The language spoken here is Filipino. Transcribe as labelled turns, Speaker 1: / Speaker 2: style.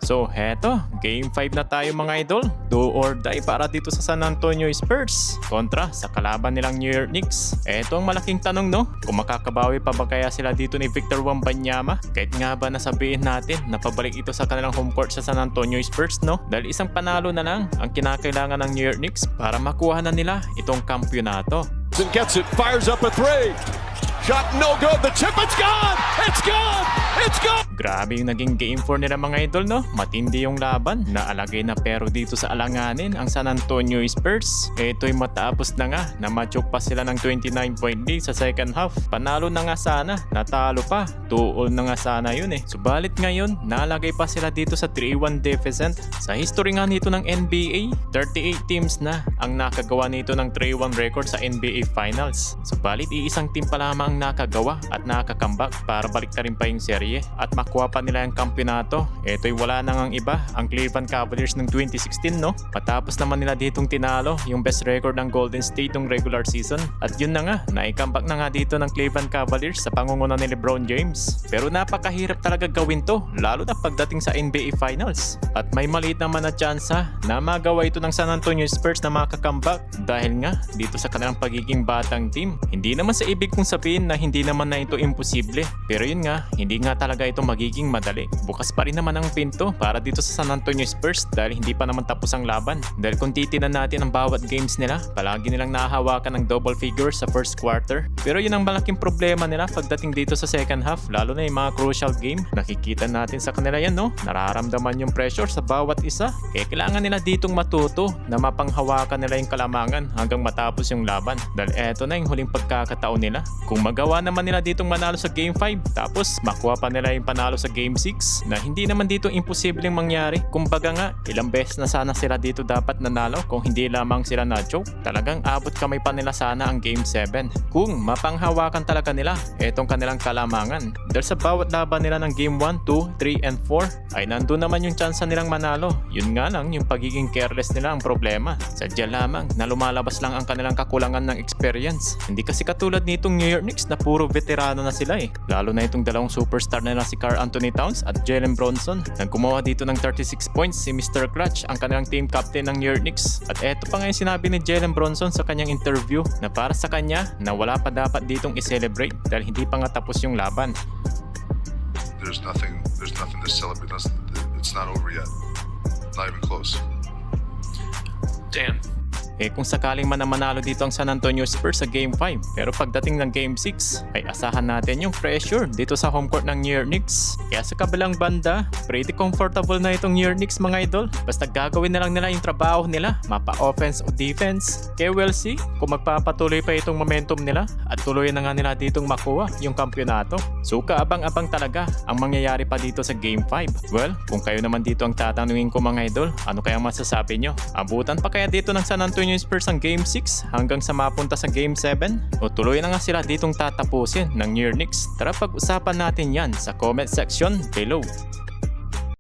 Speaker 1: So heto, Game 5 na tayo mga idol. Do or die para dito sa San Antonio Spurs kontra sa kalaban nilang New York Knicks. Eto ang malaking tanong no, kung makakabawi pa ba kaya sila dito ni Victor Wembanyama? Kahit nga ba nasabihin natin na pabalik ito sa kanilang home court sa San Antonio Spurs no? Dahil isang panalo na lang ang kinakailangan ng New York Knicks para makuha na nila itong kampyonato.
Speaker 2: Gets it, fires up a three. Shot no good. The chip, it's gone. It's gone. It's gone.
Speaker 1: Grabe yung naging game 4 nila mga idol no. Matindi yung laban. Naalagay na pero dito sa alanganin ang San Antonio Spurs. Ito'y matapos na nga na ma-choke pa sila ng 29-point lead sa second half. Panalo na nga sana. Natalo pa. 2-all na nga sana yun eh. Subalit ngayon, nalagay pa sila dito sa 3-1 deficit. Sa history nga nito ng NBA, 38 teams na ang nakagawa nito ng 3-1 record sa NBA Finals. Subalit iisang team pa lamang nakagawa at nakakambak para baliktarin pa yung serye at makuha pa nila yung kampyonato. Ito'y wala na ngang iba, ang Cleveland Cavaliers ng 2016 no. Matapos naman nila ditong tinalo yung best record ng Golden State ng regular season. At yun na nga, naikambak na nga dito ng Cleveland Cavaliers sa pangunguna ni LeBron James. Pero napakahirap talaga gawin to, lalo na pagdating sa NBA Finals. At may maliit naman na tsansa na magawa ito ng San Antonio Spurs na makakambak dahil nga dito sa kanilang pagiging batang team. Hindi naman sa ibig kong sabihin na hindi naman na ito imposible. Pero yun nga, hindi nga talaga ito magiging madali. Bukas pa rin naman ang pinto para dito sa San Antonio Spurs dahil hindi pa naman tapos ang laban. Dahil kung titinan natin ang bawat games nila, palagi nilang nahahawakan ng double figures sa first quarter. Pero yun ang malaking problema nila pagdating dito sa second half, lalo na yung mga crucial game. Nakikita natin sa kanila yan no, nararamdaman yung pressure sa bawat isa. Kaya kailangan nila ditong matuto na mapanghawakan nila yung kalamangan hanggang matapos yung laban. Dahil eto na yung huling pagkakataon nila. Kung magawa naman nila ditong manalo sa Game 5 tapos makuha pa nila yung panalo sa Game 6 na hindi naman dito imposibleng mangyari. Kumbaga nga, ilang beses na sana sila dito dapat nanalo kung hindi lamang sila na-choke. Talagang abot kamay pa nila sana ang Game 7 kung mapanghawakan talaga nila etong kanilang kalamangan. Dahil sa bawat laban nila ng Game 1, 2, 3, and 4 ay nandun naman yung tsansa nilang manalo. Yun nga lang, yung pagiging careless nila ang problema. Sadya lamang na lumalabas lang ang kanilang kakulangan ng experience. Hindi kasi katulad nitong New York Knicks na puro veterano na sila eh. Lalo na itong dalawang superstar nila si Karl Anthony Towns at Jalen Bronson. Nang gumawa dito ng 36 points si Mr. Clutch, ang kanilang team captain ng New York Knicks. At eto pa nga yung sinabi ni Jalen Bronson sa kanyang interview na para sa kanya na wala pa dapat ditong i-celebrate dahil hindi pa nga tapos yung laban.
Speaker 3: There's nothing to celebrate. It's not over yet. Not even close.
Speaker 1: Damn. Kung sakaling man na manalo dito ang San Antonio Spurs sa Game 5. Pero pagdating ng Game 6 ay asahan natin yung pressure dito sa home court ng New York Knicks. Kaya sa kabilang banda, pretty comfortable na itong New York Knicks mga idol. Basta gagawin na lang nila yung trabaho nila, mapa-offense o defense. Kaya we'll see kung magpapatuloy pa itong momentum nila at tuloy na nga nila ditong makuha yung kampyonato. So kaabang-abang talaga ang mangyayari pa dito sa Game 5. Well, kung kayo naman dito ang tatanungin ko mga idol, ano kayang masasabi nyo? Abutan pa kaya dito ng San Antonio Spurs ang Game 6 hanggang sa mapunta sa Game 7? O tuloy na nga sila ditong tatapusin ng New York Knicks? Tara pag-usapan natin yan sa comment section below.